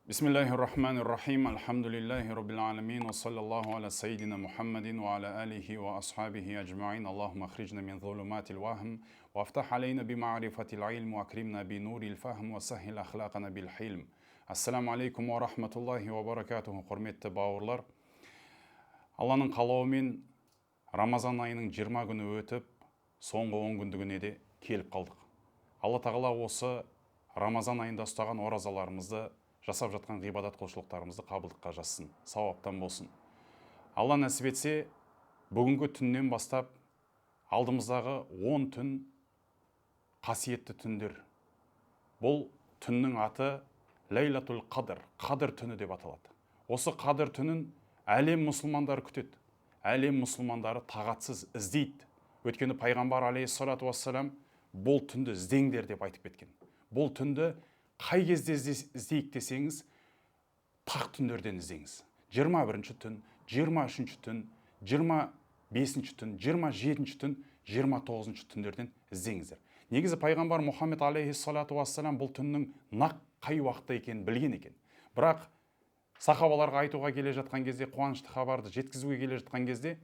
Бисмиллахир-рахманир-рахим. Алхамдулиллахи rabbil аламин. Ва саллаллаху аля сайидина Мухаммадин ва аля алихи ва асхабихи аджмаин. Аллахумма ахриджна мин зулуматил вахм ва афтах алейна би ма'рифатил илм ва акримна би нурил фахм ва саххил ахлaqana bil hilm. Ассаламу алейкум ва рахматуллахи ва баракатуху. Құрметті бауырлар, Алланың қалауымен Рамазан айының 20 күні өтіп, соңғы 10 күндігіне де келіп қалдық. Алла тағала осы Рамазан айында ұстаған оразаларымызды, жасап жатқан ғибадат құлшылықтарымызды қабылдыққа жазсын, сауаптан болсын. Алла нәсіп етсе, бүгінгі түннен бастап алдымыздағы 10 түн қасиетті түндер. Бұл түннің аты Лейлатул Қадр, Қадір түні деп аталады. Осы Қадір түнін әлем мұсылмандары күтеді. Әлем мұсылмандары тағатсыз іздейді. Өйткені пайғамбар алейхиссалату вассалам бұл түнді іздеңдер деп айтып кеткен. Бұл түнді қай кезде іздейік десеңіз, тақ түндерден іздеңіз. 21-ші түн, 23-ші түн, 25-ші түн, 27-ші түн, 29-ші түндерден іздеңіздер. Негізі пайғамбар Мұхаммед алейхиссалату вассалам бұл түннің нақ қай уақытта екенін білген екен. Бірақ сахабаларға айтуға келе жатқан кезде, қуанышты хабарды жеткізуге келе жатқан кезде,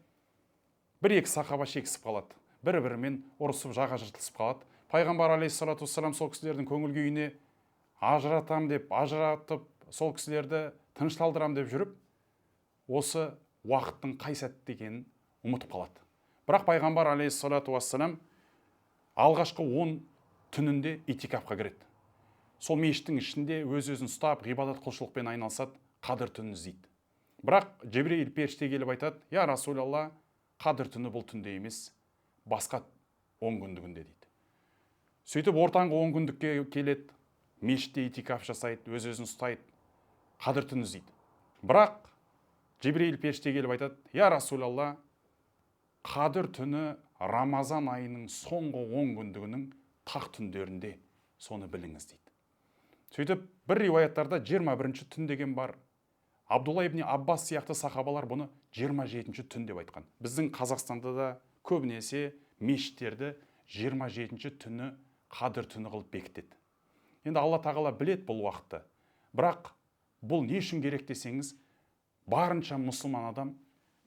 бір-екі сахаба шекісіп қалады. Бір-бірімен ұрысып, жаға жыртылысып қалады. Пайғамбар алейхиссалату вассалам сол кісілердің көңіл күйіне ажыратам деп, ажыратып, сол кісілерді тынышталдырам деп жүріп, осы уақыттың қай сәтте екенін ұмытып қалады. Бірақ пайғамбар алейхиссалату вассалам алғашқы 10 түнінде итикафқа кіреді. Сол мешіттің ішінде өз-өзін ұстап, ғибадат құлшылықпен айналысады, Қадір түнін іздейді. Бірақ Жебірейіл періште келіп айтады: "Я Расулалла, Қадір түні бұл түнде емес, басқа 10 күндігінде" дейді. Сөйтіп ортаңғы 10 күндікке келеді, мешітте итикаф жасайды, өз-өзін ұстайды, Қадір түнін іздейді. Бірақ Жебірейіл періште келіп айтады: "Я Расулалла, Қадір түні Рамазан айының соңғы 10 күндігінің тақ түндерінде, соны біліңіз" дейді. Сөйтіп бір риуаяттарда 21-ші түн деген бар. Абдулла ибн Аббас сияқты сахабалар бұны 27-ші түн деп айтқан. Біздің Қазақстанда да көбінесе мешіттерді 27-ші түні Қадір түні қылып бекітеді. Енді Алла тағала біледі бұл уақытты. Бірақ бұл не үшін керек десеңіз, барынша мұсылман адам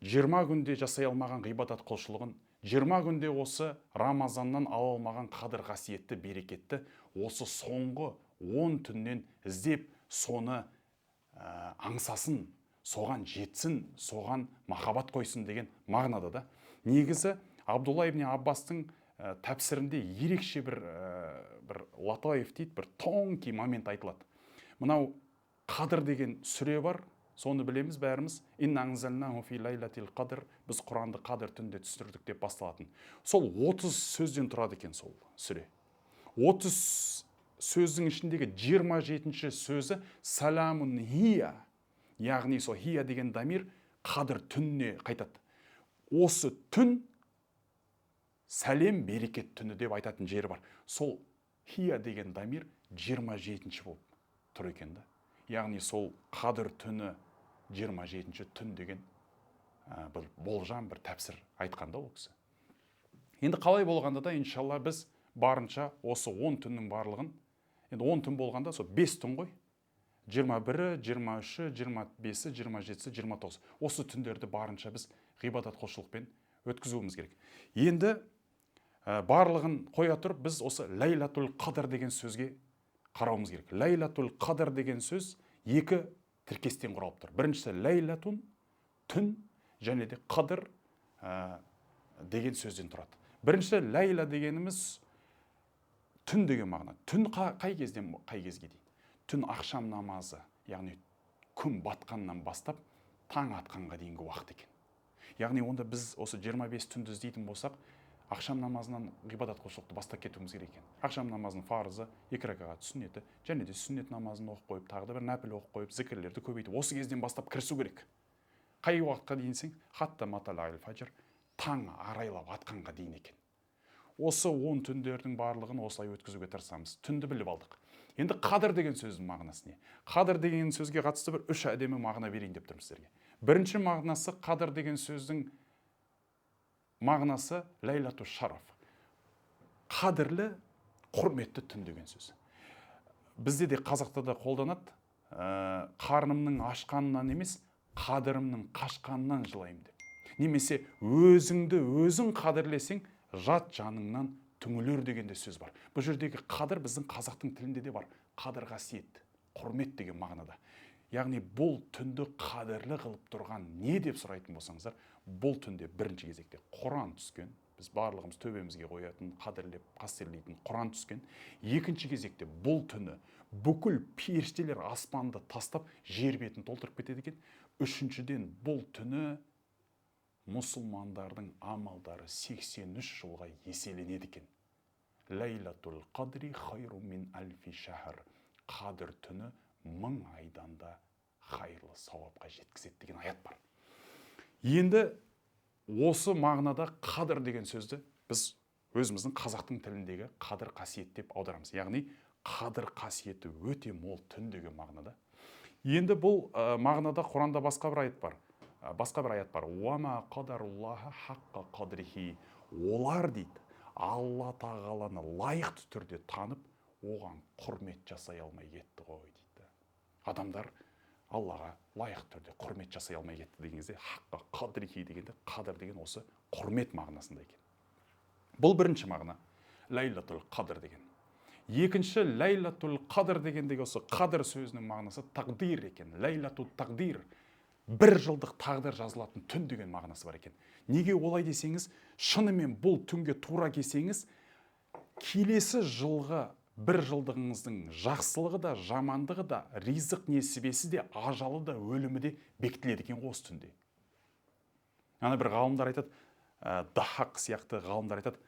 20 күнде жасай алмаған ғибадат құлшылығын, 20 күнде осы Рамазаннан ала алмаған Қадір қасиетті, берекетті осы соңғы 10 түннен іздеп, соны аңсасын, соған жетсін, соған махаббат қойсын деген мағынада да. Негізі Абдулла ибн Аббастың тәпсірінде ерекше бір латаиф дейді, бір тонкий момент айтылады. Мынау Қадір деген сүре бар, соны білеміз бәріміз. Инна анзалнаху фи лайлатил қадр, біз Құранды Қадір түнде түсірдік деп басталатын. Сол 30 сөзден тұрады екен сол сүре. 30 сөздің ішіндегі 27-ші сөзі саламун хия, яғни сол хия деген дамир Қадір түніне қайтады. Осы түн сәлем берекет түні деп айтатын жері бар. Сол хия деген дамир 27-ші болып тұр екен да. Яғни сол Қадір түні 27-ші түн деген бір болжам, бір тәпсір айтқанда ол кісі. Енді қалай болғанда да иншалла біз барынша осы 10 түннің барлығын, енді 10 түн болғанда сол 5 түн ғой, 21-і, 23-і, 25-і, 27-і, 29-і. Осы түндерді барынша біз ғибадат құлшылықпен өткізуіміз керек. Енді барлығын қоя тұрып, біз осы Лейлатул Қадр деген сөзге қарауымыз керек. Лейлатул Қадр деген сөз екі тіркестен құралып тұр. Біріншісі лейлатун, түн, және де Қадр деген сөзден тұрады. Біріншісі лейла дегеніміз түн деген мағына. Түн қай кезден қай кезге дейін? Түн ақшам намазы, яғни күн батқаннан бастап таң атқанға дейінгі уақыт екен. Яғни онда біз осы 25 түнді іздейтін болсақ, ақшам намазынан ғибадат құлшылықты бастап кетуіміз керек екен. Ақшам намазының фарызы, 2 ракағат сүннеті, және де сүннет намазын оқып қойып, тағы да бір нәпіл оқып қойып, зікірлерді көбейтіп, осы кезден бастап кірісу керек. Қай уақытқа дейінсің? Хатта маталайл фаджр, таң арайлап атқанға дейін екен. Осы 10 түндердің барлығын осылай өткізуге тырысамыз. Түнді біліп алдық. Енді Қадір деген сөздің мағынасы не? Қадір деген сөзге қатысты бір 3 әдемі мағына берейін деп тұрмын сіздерге. Бірінші мағынасы, Қадір деген сөздің мағынасы лейлату шараф. Қадірлі, құрметті түн деген сөз. Бізде де қазақта да қолданады. қарнымның ашқанынан емес, қадірімнің қашқанынан жылаймын деп. Немесе өзіңді өзің қадірлесең, жат жаныңнан түңілер деген де сөз бар. Бұл жердегі қадір біздің қазақтың тілінде де бар. Қадір қасиет, құрмет деген мағынада. Яғни бұл түнді қадірлі қылып тұрған не деп сұрайтын болсаңыздар, бұл түнде бірінші кезекте Құран түскен. Біз барлығымыз төбемізге қоятын, қадірлеп, қастерлейтін Құран түскен. Екінші кезекте бұл түні бүкіл періштелер аспанды тастап, жер бетін толтырып кетеді екен. Үшіншіден бұл түні мұсылмандардың амалдары 83 жылға еселенеді екен. Лайлатул қадри хайру мин альфи шахар. Қадір түні 1000 айдан да хайырлы сауапқа жеткізеді деген аят бар. Енді осы мағынада қадір деген сөзді біз өзіміздің қазақтың тіліндегі қадір қасиет деп аударамыз. Яғни қадір қасиеті өте мол түн деген мағынада. Енді бұл мағынада Құранда басқа бір аят бар. Уама қадаруллаха хаққа қадрихи. Олар дейді, Алла тағаланы лайықты түрде танып, оған құрмет жасай алмай кетті ғой дейді. Адамдар Аллаға лайықты түрде құрмет жасай алмай кетті деген кезде, хаққа қадрихи дегенде, қадір деген осы құрмет мағынасында екен. Бұл бірінші мағына, лайлатул қадр деген. Екінші, лайлатул қадр дегендегі осы қадір сөзінің мағынасы тақдир екен. Лайлатул тақдир. Бір жылдық тағдыр жазылатын түн деген мағынасы бар екен. Неге олай десеңіз, шынымен бұл түнге тура келсеңіз, келесі жылғы бір жылдығыңыздың жақсылығы да, жамандығы да, ризық несібесі де, ажалы да, өлімі де бекітіледі екен осы түнде. Ана бір ғалымдар айтады, Дахақ сияқты ғалымдар айтады,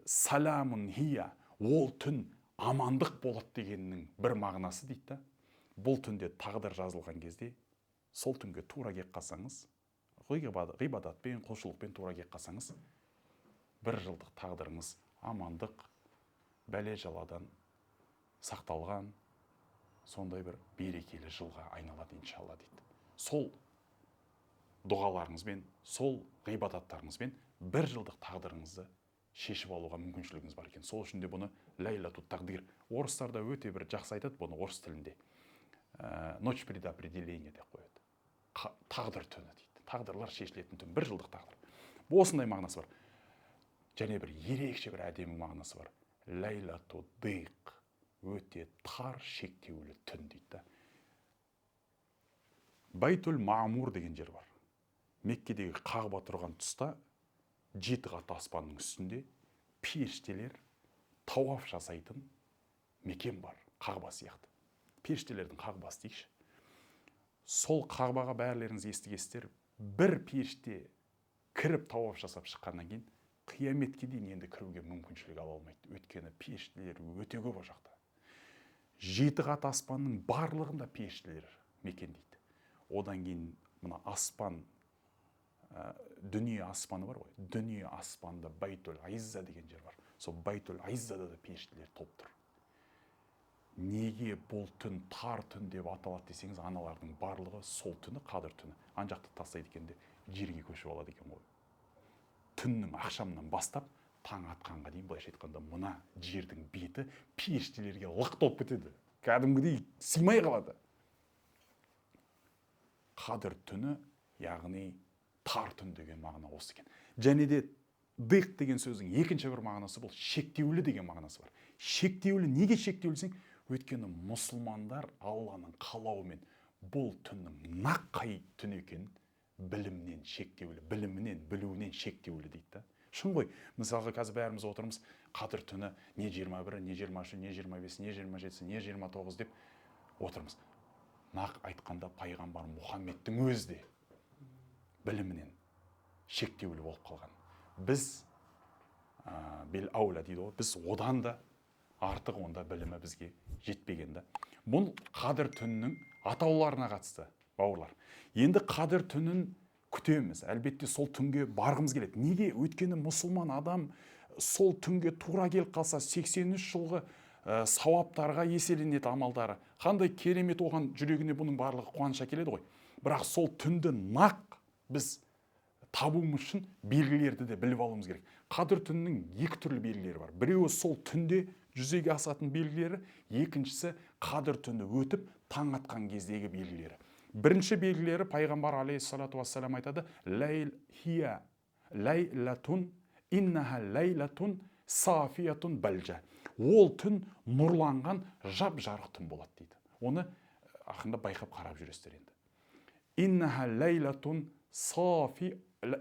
саламун хия, ол түн амандық болады дегеннің бір мағынасы дейді. Бұл түнде тағдыр жазылған кезде, сол түнге тура кеп қалсаңыз, ғибадатпен, құлшылықпен тура кеп қалсаңыз, бір жылдық тағдырыңыз амандық, бәле жаладан сақталған, сондай бір берекелі жылға айналады иншалла дейді. Сол дұғаларыңызбен, сол ғибадаттарыңызбен бір жылдық тағдырыңызды шешіп алуға мүмкіншілігіңіз бар екен. Сол үшін де бұны лайлату тақдир. Орыстарда өте бір жақсы айтады бұны орыс тілінде. Ночь предопределения деп қояды. Тағдыр түні дейді. Тағдырлар шешілетін түн, бір жылдық тағдыр. Осындай мағынасы бар. Және бір ерекше бір әдемі мағынасы бар. Лайлату диқ, өте тар шектеулі түн дейді. Байтул Маамур деген жер бар. Меккедегі Қағба тұрған тұста 7 қат аспанның үстінде періштелер тауаф жасайтын мекен бар, Қағба сияқты. Періштелердің Қағбасы дейікші. Сол Қағбаға бәрлеріңіз естігесіздер, бір періште кіріп тауаф жасап шыққаннан кейін қияметке дейін енді кіруге мүмкіншілік ала алмайды. Өйткені періштелер өте көп о жақта. 7 қат аспанның барлығында періштелер мекендейді. Одан кейін мына аспан, дүние аспаны бар ғой. Дүние аспанда Байтул Айзза деген жер бар. Сол Байтул Айззада да періштелер топ тұр. Неге бұл түн тар түн деп аталады десеңіз, аналардың барлығы сол түні, қадір түні. Ан жақты тастайды екен де жерге көшіп алады екен ғой. Түннің ақшамынан бастап таң атқанға дейін, былайша айтқанда, мына жердің беті періштелерге лық толып кетеді. Кәдімгідей сыймай қалады. Қадір түні, яғни тар түн деген мағына осы екен. Және де диқ деген сөздің екінші бір мағынасы бұл шектеулі деген мағынасы бар. Шектеулі, неге шектеулісің? Өйткені мұсылмандар Алланың қалауымен бұл түннің нақ қай түн екенін білімнен шектеулі, білімінен, білуінен шектеулі дейді. Шын ғой, мысалға қазір бәріміз отырмыз, қадір түні не 21, не 23, не 25, не 27, не 29 деп отырмыз. Нақ айтқанда пайғамбар Мұхаммедтің өзі де білімінен шектеулі болып қалған. Біз бел аула дейді ғой, біз одан да артық онда білімі бізге жетпегенді. Бұл қадір түнінің атауларына қатысты, бауырлар. Енді қадір түнін күтеміз. Әлбетте сол түнге барғымыз келеді. Неге? Өйткені мұсылман адам сол түнге тура келіп қалса 83 жылғы сауаптарға еселенеді амалдары. Қандай керемет оған жүрегіне бұның барлығы қуаныш әкеледі ғой. Бірақ сол түнді нақ біз табуымыз үшін белгілерді де біліп алуымыз керек. Қадір түнінің екі түрлі белгілері бар. Біреуі сол түнде жүзеге асатын белгілері, екіншісі қадір түні өтіп таң атқан кездегі белгілері. Бірінші белгілері пайғамбар алейхиссалату вассалам айтады: ләйләтун иннаха ләйләтун сафиятун бәлжа. Ол түн нұрланған жап жарық түн болады дейді. Оны ақырында байқап қарап жүресіздер енді.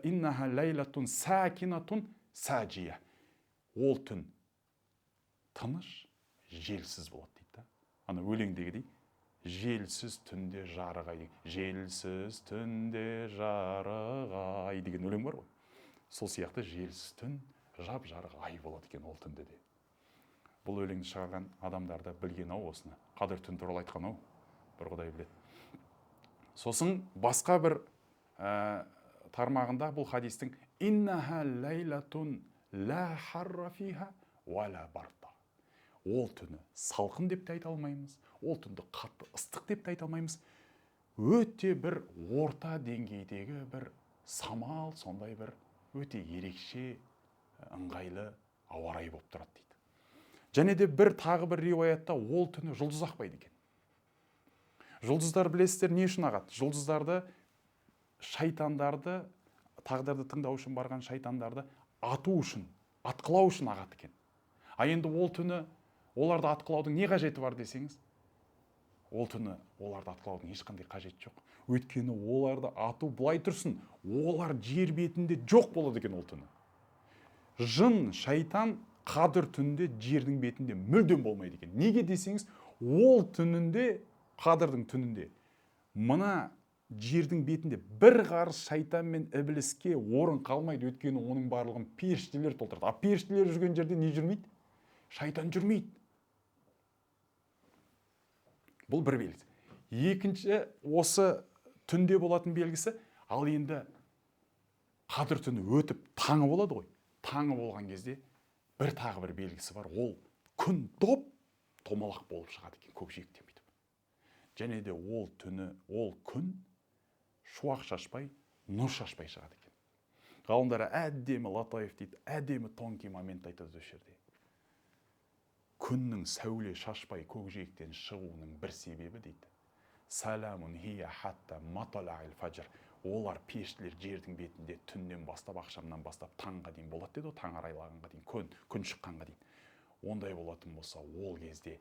Иннаха ләйләтун сәкинатун сәжия. Ол түн тыныш, желсіз болады дейді. Ана өлеңдегідей желсіз түнде жарық ай, желсіз түнде жарық ай деген өлең бар ғой. Сол сияқты желсіз түн, жап жарық ай болады екен ол түнде де. Бұл өлеңді шығарған адамдарды білген ау осыны. Қадір түн туралы айтқан ау, бір Құдай біледі. Сосын басқа бір тармағында бұл хадистің иннаха ләйләтун ла харра фиха ва ла барда. Ол түні салқын деп те айта алмаймыз, ол түнді қатты ыстық деп те айта алмаймыз. Өте бір орта деңгейдегі бір самал, сондай бір өте ерекше, ыңғайлы ауа райы болып тұрады дейді. Және де тағы бір риуаятта ол түні жұлдыз ақпайды екен. Жұлдыздар білесіздер не үшін ағады? Жұлдыздарды, шайтандарды, тағдырды тыңдау үшін барған шайтандарды ату үшін, атқылау үшін ағады екен. А енді ол түні оларды атқылаудың не қажеті бар десеңіз, ол түні оларды атқылаудың ешқандай қажеті жоқ. Өйткені оларды ату былай тұрсын, олар жер бетінде жоқ болады екен ол түні. Жын, шайтан қадір түнінде жердің бетінде мүлдем болмайды екен. Неге десеңіз, ол түнінде, қадірдің түнінде, мына жердің бетінде бір қарыс шайтан мен ібліске орын қалмайды. Өйткені оның барлығын періштелер толтырады. А періштелер жүрген жерде не жүрмейді? Шайтан жүрмейді. Бұл бір белгісі. Екінші, осы түнде болатын белгісі, ал енді қадір түні өтіп таңы болады ғой. Таңы болған кезде тағы бір белгісі бар. Ол күн томалақ болып шығады екен, көкжиектен бүйтіп. Және де ол түні, ол күн шуақ шашпай, нұр шашпай шығады екен. Ғалымдары әдемі латаиф дейді, әдемі тонкий момент айтады осы жерде. Күннің сәуле шашпай көкжиектен шығуының бір себебі дейді. Саламун хия хатта маталаил фаджр. Олар періштелер жердің бетінде түннен бастап, ақшамнан бастап таңға дейін болады деді, таң арайлағанға дейін, күн шыққанға дейін. Ондай болатын болса, ол кезде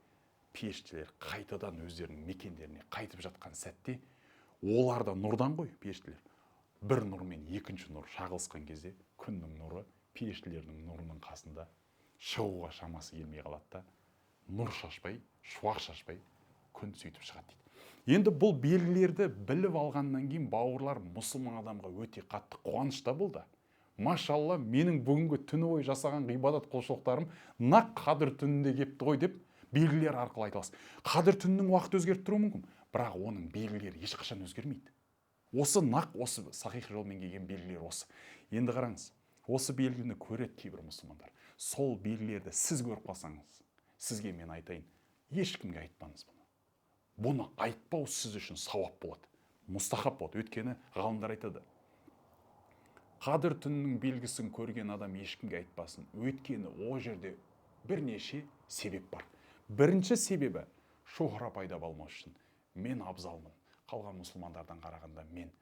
періштелер қайтадан өздерінің мекендеріне қайтып жатқан сәтте, олар да нұрдан ғой періштелер. Бір нұр мен екінші нұр шағылысқан кезде, күннің нұры періштелердің нұрының қасында шығуға шамасы келмей қалады да, нұр шашпай, шуақ шашпай, күн сөйтіп шығады дейді. Енді бұл белгілерді біліп алғаннан кейін бауырлар мұсылман адамға өте қатты қуанышта болды. Машалла, менің бүгінгі түні бойы жасаған ғибадат құлшылықтарым нақ қадір түнінде кепті ғой деп белгілер арқылы айта аласыз. Қадір түнінің уақыты өзгеріп тұруы мүмкін, бірақ оның белгілері ешқашан өзгермейді. Осы нақ, осы сахих жолмен келген белгілер осы. Енді қараңыз, осы белгіні көреді кейбір мұсылмандар. Сол белгілерді сіз көріп қалсаңыз, сізге мен айтайын, ешкімге айтпаңыз бұны. Бұны айтпау сіз үшін сауап болады, мұстахап болады. Өйткені ғалымдар айтады, қадір түнінің белгісін көрген адам ешкімге айтпасын. Өйткені о жерде бірнеше себеп бар. Бірінші себебі шоғыра пайда болмау үшін. Мен абзалмын. Қалған мұсылмандардан қарағанда мен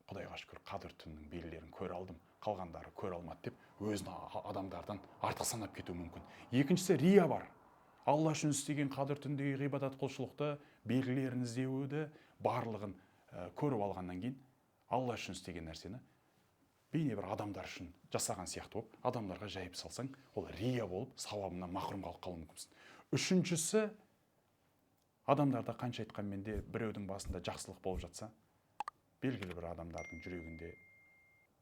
Құдайға шүкір қадір түнінің белгілерін көре алдым, қалғандары көре алмады деп өзін адамдардан артық санап кетуі мүмкін. Екіншісі рия бар. Алла үшін істеген қадір түндегі ғибадат құлшылықты, белгілерін іздеуді, барлығын көріп алғаннан кейін Алла үшін істеген нәрсені бейне бір адамдар үшін жасаған сияқты болып, адамдарға жайып салсаң, ол рия болып, сауабынан махрұм қалуы мүмкінсің. Үшіншісі, адамдарда қанша айтқанмен де біреудің басында жақсылық болып жатса, белгілі бір адамдардың жүрегінде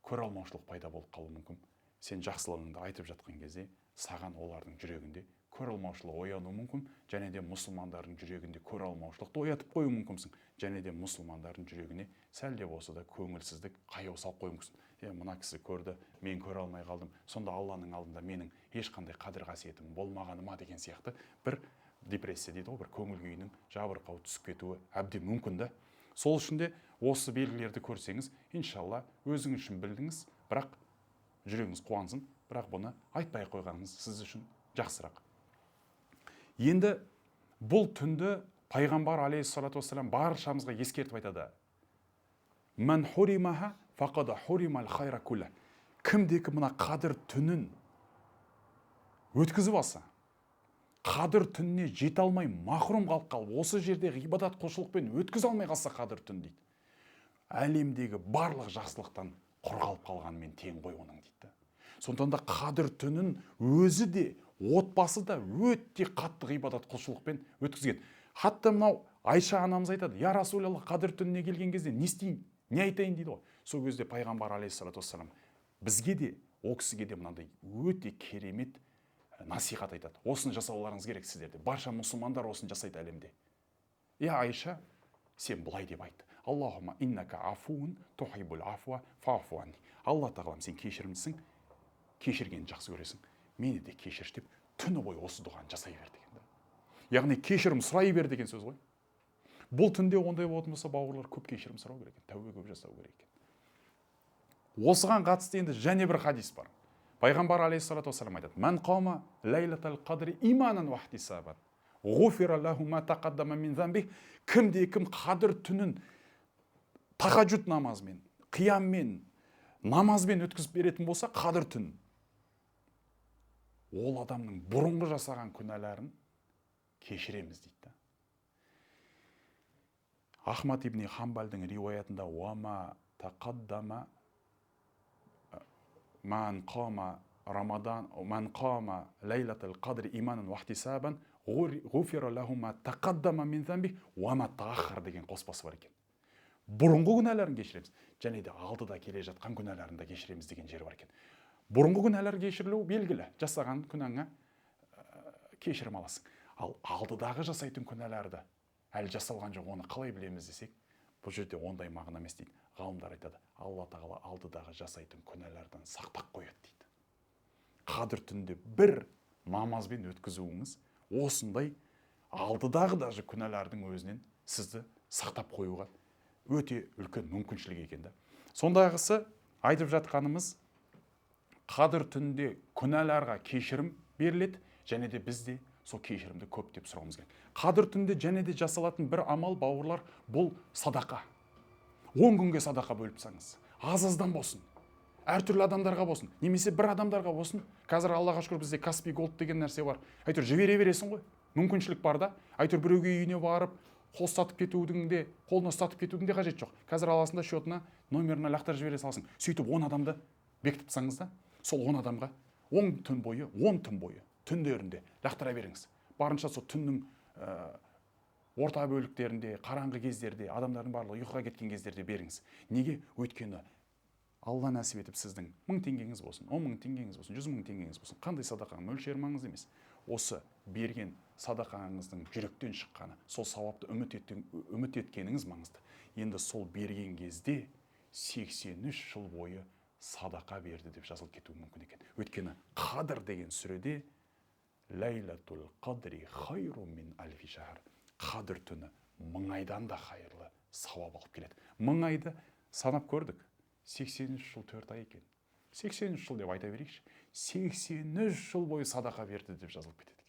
көре алмаушылық пайда болып қалуы мүмкін. Сен жақсылығыңды айтып жатқан кезде, саған олардың жүрегінде көре алмаушылық оянуы мүмкін, және де мұсылмандардың жүрегінде көре алмаушылықты оятып қою мүмкінсің. Және де мұсылмандардың жүрегіне сәл де болса да көңілсіздік, қаяу салып қою мүмкінсің. Мына кісі көрді, мен көре алмай қалдым. Сонда Алланың алдында менің ешқандай қадір қасиетім болмағаны ма деген сияқты бір депрессия дейді ғой, бір көңіл күйінің жабырқау түсіп кетуі әбден мүмкін да. Сол үшін де осы белгілерді көрсеңіз, иншалла өзіңіз үшін білдіңіз, бірақ жүрегіңіз қуансын, бірақ бұны айтпай қойғаныңыз сіз үшін жақсырақ. Енді бұл түнді Пайғамбар алейхиссалату вассалам баршамызға ескертіп айтады. Мән хуримаха фақада хуримал хайра кулла. Кімде-кім мына қадір түнін өткізіп алса, қадір түніне жете алмай махрұм қалып, осы жерде ғибадат құлшылықпен өткізе алмай қалса қадір түн дейді, әлемдегі барлық жақсылықтан құр қалып қалғанмен тең ғой оның дейді. Сондықтан да қадір түнін өзі де, отбасы да өте қатты ғибадат құлшылықпен өткізген. Хатта мынау Айша анамыз айтады: "Я Расулаллах, қадір түніне келген кезде не істейін, не айтайын?" дейді ғой. Сол кезде пайғамбар алейхиссалату вассалам бізге де, о кісіге де мынандай өте керемет насихат айтады. Осыны жасауларыңыз керек сіздерде. Барша мұсылмандар осыны жасайды әлемде. Я Айша, сен былай деп айт: "Аллахумма иннака афуун тухиббул афуа фаъфу анни." Алла тағалам, сен кешірімдісің, кешіргенді жақсы көресің, мені де кешірші деп түні бойы осы дұғаны жасай бер деген. Яғни кешірім сұрай бер деген сөз ғой. Бұл түнде ондай болатын болса, бауырлар, көп кешірім сұрау керек екен, тәубе көп жасау керек екен. Осыған қатысты енді және бір хадис бар. Пайғамбар алейхиссалату вассалам айтады: "Мән қаума лайлатал қадри иманан ва ихтисабан, ғуфира лаху ма тақаддама мин замбих." Кімде-кім қадір түнін тахаджуд намазымен, қияммен, намазбен өткізіп беретін болса, қадір түн, ол адамның бұрынғы жасаған күнәларын кешіреміз дейді. Ахмад ибн Хамбалдың риуаятында: "Уама тақаддама ман қама Рамадан, ман қама лайлатал қадри иманан ва ихтисабан, ғуфира лаху ма тақаддама мин замбих уама таахар" деген қоспасы бар екен. Бұрынғы күнәларын кешіреміз, және де алдыда келе жатқан күнәларын да кешіреміз деген жер бар екен. Бұрынғы күнәлар кешірілу белгілі, жасаған күнәңа кешірім аласың. Ал алдыдағы жасайтын күнәларды әлі жасалған жоқ, оны қалай білеміз десек, бұл жерде ондай мағына емес дейді. Ғалымдар айтады: Алла тағала алдыдағы жасайтын күнәлардан сақтап қояды дейді. Қадір түнде бір намазбен өткізуіңіз осындай алдыдағы даже күнәлардың өзінен сізді сақтап қоюға өте үлкен мүмкіншілік екен. Сондағысы айтып жатқанымыз, қадір түнде күнәларға кешірім беріледі, және де бізде сол кешірімді көптеп сұрауымыз керек. Қадір түнде және де жасалатын бір амал, бауырлар, бұл садақа. 10 күнге садақа бөліп саңыз, аз-аздан болсын, әртүрлі адамдарға болсын, немесе бір адамдарға болсын. Қазір Аллаға шүкір бізде Каспий Голд деген нәрсе бар. Әйтеуір жібере бересің ғой, мүмкіншілік бар да. Әйтеуір біреуге үйіне барып, қолына ұстатып кетудің де қажет жоқ. Қазір аласында счетына, номеріне лақтар жібере саласың. Сөйтіп 10 адамды бекітіп саңыз да, сол 10 адамға 10 түн бойы түндерінде лақтыра беріңіз. Барынша сол түннің орта бөліктерінде, қараңғы кездерде, адамдардың барлығы ұйқыға кеткен кездерде беріңіз. Неге? Өйткені Алла нәсіп етіп сіздің 1000 теңгеңіз болсын, 10 000 теңгеңіз болсын, 100 000 теңгеңіз болсын, қандай садақаң мөлшері маңызды емес. Осы берген садақаңыздың жүректен шыққаны, сол сауапты үміт еткеніңіз маңызды. Енді сол берген кезде 83 жыл бойы садақа берді деп жазылып кетуі мүмкін екен. Өйткені қадір деген сүреде Лайлатул қадри хайру мин альфи шахр. Қадір түні 1000 айдан да хайырлы сауап алып келеді. 1000 айды санап көрдік. 83 жыл 4 ай екен. 83 жыл деп айта берейікші. 83 жыл бойы садақа берді деп жазылып кетеді екен.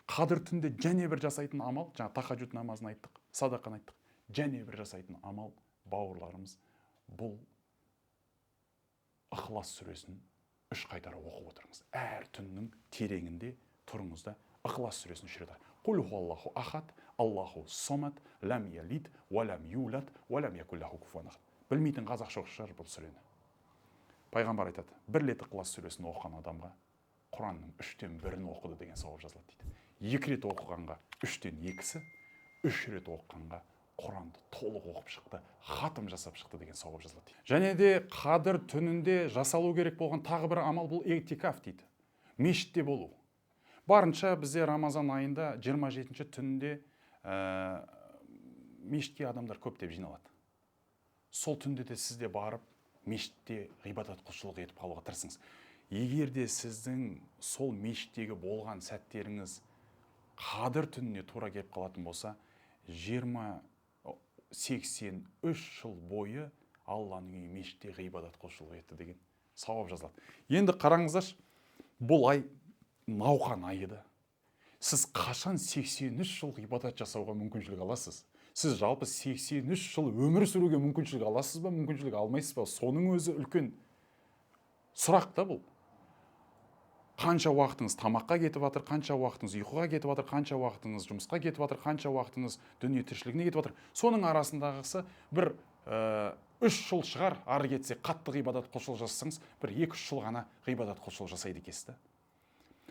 Қадір түнде және бір жасайтын амал, жаңа тахаджуд намазын айттық, садақаны айттық. Және бір жасайтын амал, бауырларымыз, бұл Ықылас сүресін 3 қайтара оқып отырыңыз. Әр түннің тереңінде тұрыңыз да Ықылас сүресін 3 рет. Құл хуаллаху ахад, Аллаху самад, лам ялид, ва лам юлад, ва лам якул лаху куфуан ахад. Білмейтін қазақ жоқ шығар бұл сүрені. Пайғамбар айтады: бір рет Ықылас сүресін оқыған адамға Құранның 1/3 оқыды деген сауап жазылады дейді. 2 рет оқығанға 2/3, 3 рет оқығанға Құранды толық оқып шықты, хатым жасап шықты деген сауап жазылады. Және де қадір түнінде жасалу керек болған тағы бір амал, бұл этикаф дейді. Мешітте болу. Барынша бізде Рамазан айында 27-ші түнінде мешітке адамдар көптеп жиналады. Сол түнде де сізде барып, мешітте ғибадат құлшылық етіп қалуға тырысыңыз. Егер де сіздің сол мешіттегі болған сәттеріңіз қадір түніне тура келіп қалатын болса, 83 жыл бойы Алланың үйі мешітте ғибадат құлшылық етті деген сауап жазылады. Енді қараңыздаршы, бұл ай науқан айы да. Сіз қашан 83 жыл ғибадат жасауға мүмкіншілік аласыз? Сіз жалпы 83 жыл өмір сүруге мүмкіншілік аласыз ба, мүмкіншілік алмайсыз ба? Соның өзі үлкен сұрақ та бұл. Қанша уақытыңыз тамаққа кетіп жатыр, қанша уақытыңыз ұйқыға кетіп жатыр, қанша уақытыңыз жұмысқа кетіп жатыр, қанша уақытыңыз дүние тіршілігіне кетіп жатыр. Соның арасындағысы бір 3 жыл шығар, ары кетсе қатты ғибадат құлшылық жасасаңыз, бір 2-3 жыл ғана ғибадат құлшылық жасайды екенсіз да.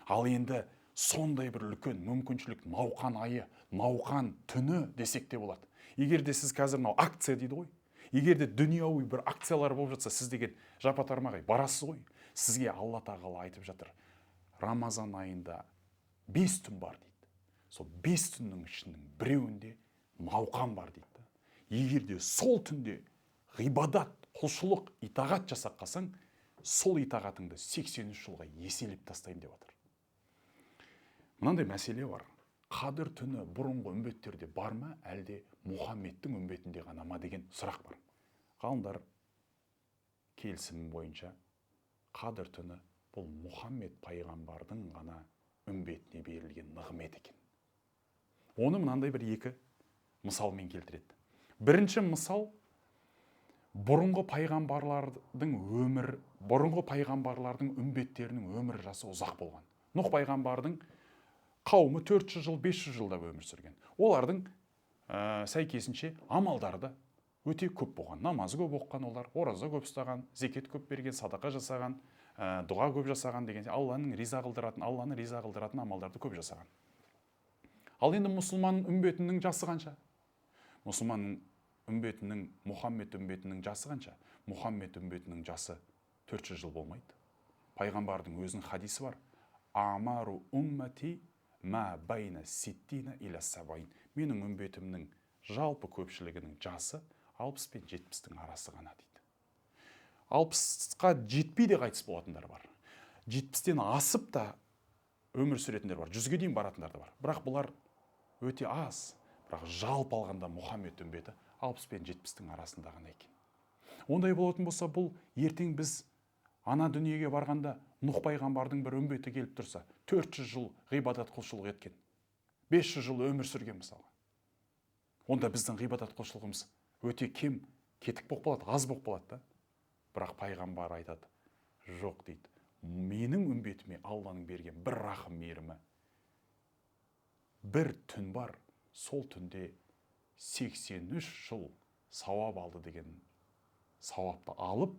Ал енді сондай бір үлкен мүмкіншілік науқан айы, науқан түні десек те болады. Егер де сіз қазір мынау акция дейді ғой. Егер де дүнияуи бір акциялар болып жатса, сіз деген жапа-тармағай барасыз ғой. Сізге Алла тағала айтып жатыр. Рамазан айында 5 түн бар дейді. Сол 5 түннің ішінің біреуінде науқан бар дейді. Егер де сол түнде ғибадат, құлшылық, итағат жасап қалсаң, сол итағатыңды 83 жылға еселеп тастаймын деп жатыр. Мынандай мәселе бар. Қадір түні бұрынғы үмбеттерде бар ма, әлде Мұхаммедтің үмбетінде ғана ма деген сұрақ бар. Ғалымдар келісімі бойынша Қадір түні бұл Мұхаммед пайғамбардың ғана үмбетіне берілген нығмет екен. Оны мынандай бір 2 мысалмен келтіреді. Бірінші мысал, бұрынғы пайғамбарлардың үмбеттерінің өмір жасы ұзақ болған. Нұх пайғамбардың қауымы 400 жыл, 500 жылда өмір сүрген. Олардың сәйкесінше амалдары да өте көп болған. Намазы көп оқыған олар, ораза көп ұстаған, зекет көп берген, садақа жасаған, дұға көп жасаған деген, Алланы риза қылдыратын амалдарды көп жасаған. Ал енді мұсылман үмбетінің жасы қанша? Мұсылман үмбетінің, Мұхаммед үмбетінің жасы қанша? Мұхаммед үмбетінің жасы 400 жыл болмайды. Пайғамбардың өзінің хадисі бар. Амару уммати ма байна ситтина иля сабаин. Менің үмбетімнің жалпы көпшілігінің жасы 60 пен 70-тің арасы ғана дейді. 60-қа жетпей де қайтыс болатындар бар. 70-тен асып та өмір сүретіндер бар. 100-ге дейін баратындар да бар. Бірақ бұлар өте аз. Бірақ жалпы алғанда Мұхаммед үмбеті 60 пен 70-тің арасында ғана екен. Ондай болатын болса, бұл ертең біз ана дүниеге барғанда Нұх пайғамбардың бір үмбеті келіп тұрса, 400 жыл ғибадат құлшылық еткен, 500 жыл өмір сүрген мысалы. Онда біздің ғибадат құлшылығымыз өте кем, кетік болып қалады, аз болып қалады да. Бірақ пайғамбар айтады, жоқ дейді, менің үмбетіме Алланың берген бір рахым мейірімі, бір түн бар, сол түнде 83 жыл сауап алды деген сауапты алып,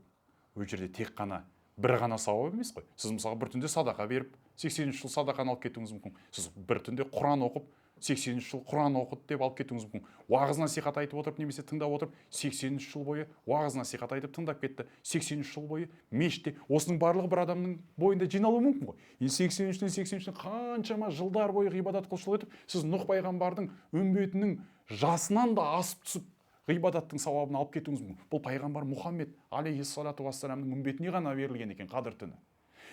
ол жерде тек қана бір ғана сауап емес қой. Сіз мысалы бір түнде садақа беріп, 83 жыл садақаны алып кетуіңіз мүмкін. Сіз бір түнде Құран оқып, 83 жыл Құран оқыды деп алып кетуіңіз мүмкін. Уағыз насихат айтып отырып, немесе тыңдап отырып, 83 жыл бойы уағыз насихат айтып тыңдап кетті. 83 жыл бойы мешітте. Осының барлығы бір адамның бойында жиналуы мүмкін ғой. 83-тен қаншама жылдар бойы ғибадат құлшылық етіп, сіз Нұх пайғамбардың үмбетінің жасынан да асып түсіп, ғибадаттың сауабын алып кетуіңіз мүмкін. Бұл пайғамбар Мұхаммед алейхиссалату вассаламның үмбетіне ғана берілген екен Қадір түні.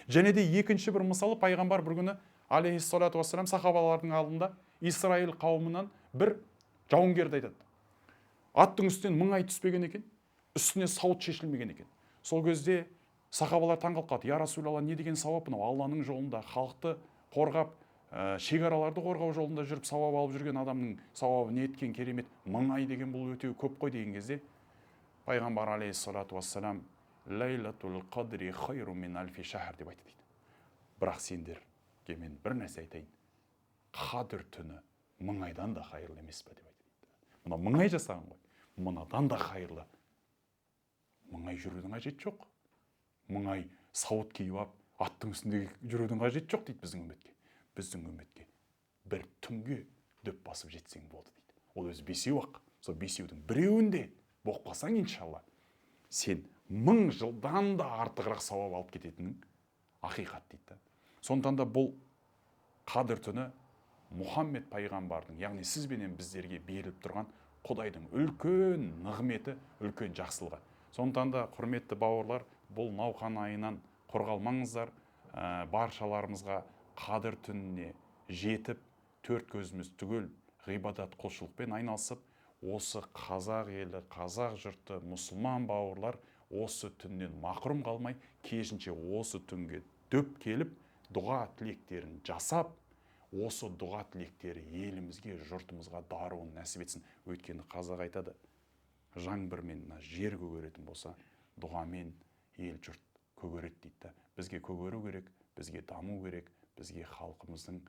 Және де екінші бір мысалы, пайғамбар бір күні алейхиссалату вассалам сахабалардың алдында Исраил қауымынан бір жауынгерді айтады. Аттың үстінен 1000 ай түспеген екен, үстіне сауыт шешілмеген екен. Сол кезде сахабалар таңғалып қалды. Я Расулалла, не деген сауап мынау? Алланың жолында халықты қорғап, шекараларды қорғау жолында жүріп сауап алып жүрген адамның сауабы не еткен керемет. 1000 ай деген бұл өте көп қой деген кезде пайғамбар алейхиссалату вассалам лайлатул қадри хайру мин альфи шахр деп айтты дейді. Бірақ сендерге мен бір нәрсе айтайын. Қадір түні 1000 айдан да хайырлы емес пе деп айтты дейді. Мына 1000 ай жасаған ғой. Мынадан да хайырлы. 1000 ай жүрудің қажеті жоқ. 1000 ай сауыт киіп алып, аттың үстінде жүрудің қажеті жоқ дейді біздің үмбетке. Біздің үмбетке бір түнге дөп басып жетсең болды дейді. Ол өзі 5-ақ. Сол 5-дің біреуінде болып қалсаң, иншалла, сен 1000 жылдан да артығырақ сауап алып кететінің ақиқат дейді. Сондықтан да бұл Қадір түні Мұхаммед пайғамбардың, яғни сіз бенен біздерге беріліп тұрған Құдайдың үлкен нығметі, үлкен жақсылығы. Сондықтан да құрметті бауырлар, бұл науқан айынан қорғалмаңыздар. Баршаларымызға Қадір түніне жетіп, 4 көзіміз түгел ғибадат құлшылықпен айналысып, осы қазақ елі, қазақ жұрты, мұсылман бауырлар осы түннен мақрұм қалмай, керісінше осы түнге дөп келіп, дұға тілектерін жасап, осы дұға тілектері елімізге, жұртымызға даруын нәсіп етсін. Өйткені қазақ айтады, жаңбырмен жер көгеретін болса, дұғамен ел жұрт көгереді дейді. Бізге көгеру керек, бізге даму керек, бізге халқымыздың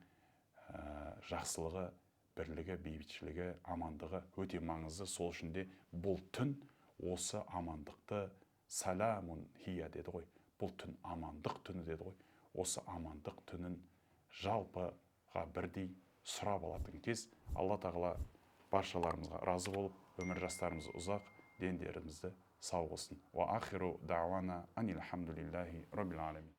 жақсылығы, бірлігі, бейбітшілігі, амандығы өте маңызды. Сол үшін де бұл түн осы амандықты, саламун хия деді ғой, бұл түн амандық түні деді ғой. Осы амандық түнін жалпыға бірдей сұрап алатын кез. Алла тағала баршаларымызға разы болып, өмір жастарымыз ұзақ, дендерімізді сау қылсын. Ва ахиру дауана анил хамдулиллахи раббил аламин.